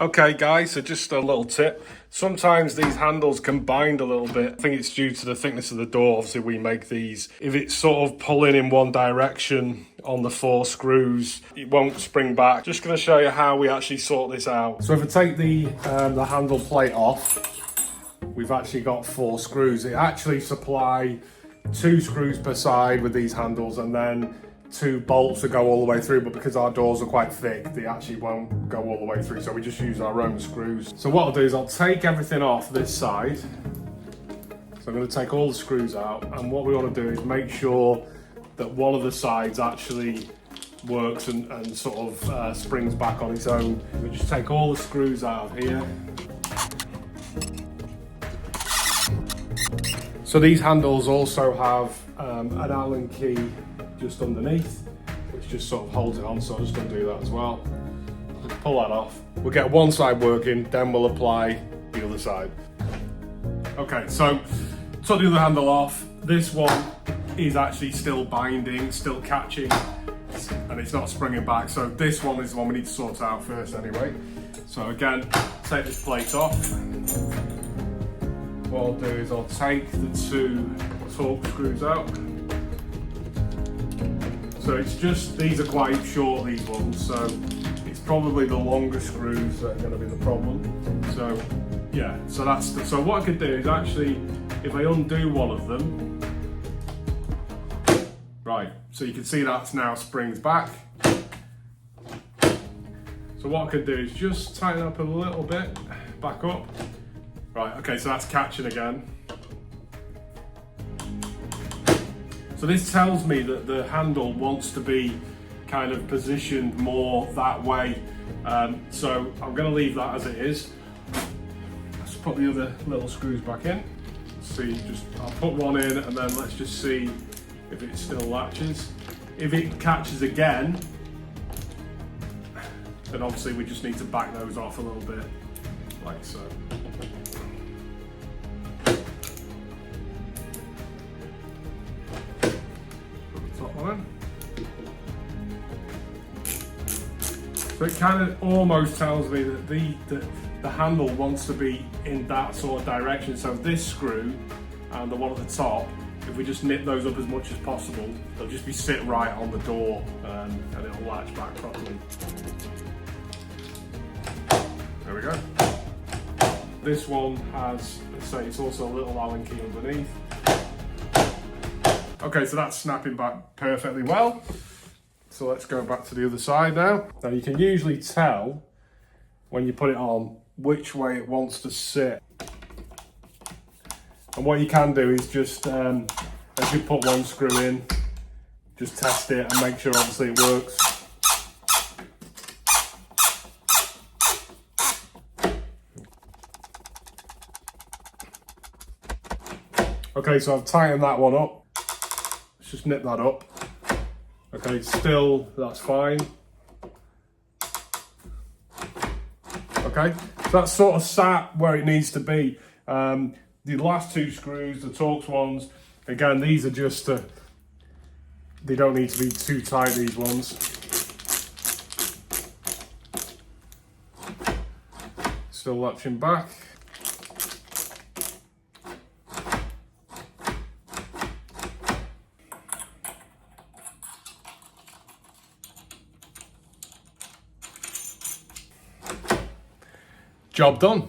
Okay guys, so just a little tip. Sometimes these handles can bind a little bit. I think it's due to the thickness of the door. Obviously we make these. If it's sort of pulling in one direction on the 4 screws, it won't spring back. Just gonna show you how we actually sort this out. So if I take the handle plate off, we've actually got 4 screws. It actually supply 2 screws per side with these handles and then 2 bolts that go all the way through, but because our doors are quite thick, they actually won't go all the way through, so we just use our own screws. So what I'll do is I'll take everything off this side. So I'm going to take all the screws out, and what we want to do is make sure that one of the sides actually works and sort of springs back on its own. We just take all the screws out of here. So these handles also have an Allen key just underneath, which just sort of holds it on, so I'll just undo that as well. Just pull that off. We'll get one side working, then we'll apply the other side. Okay, so took the other handle off. This one is actually still binding, still catching, and it's not springing back. So this one is the one we need to sort out first anyway. So again, take this plate off. What I'll do is I'll take the 2 torque screws out. So it's just, these are quite short, these ones, so it's probably the longer screws that are going to be the problem. So yeah, so so what I could do is actually, if I undo one of them, right, so you can see that's now springs back. So what I could do is just tighten up a little bit, back up. Right, okay, so that's catching again. So this tells me that the handle wants to be kind of positioned more that way. So I'm going to leave that as it is. Let's put the other little screws back in. See, I'll put one in and then let's just see if it still latches. If it catches again, then obviously we just need to back those off a little bit, like so. So it kind of almost tells me that the handle wants to be in that sort of direction. So this screw and the one at the top, if we just nip those up as much as possible, they'll just be sit right on the door and it'll latch back properly. There we go. This one has, let's say, it's also a little Allen key underneath. Okay, so that's snapping back perfectly well. So let's go back to the other side now. Now you can usually tell when you put it on which way it wants to sit. And what you can do is just, as you put one screw in, just test it and make sure obviously it works. Okay, so I've tightened that one up. Let's just nip that up. Okay, still, that's fine. Okay, so that's sort of sat where it needs to be. The last 2 screws, the Torx ones, again, these are just, they don't need to be too tight, these ones. Still latching back. Job done.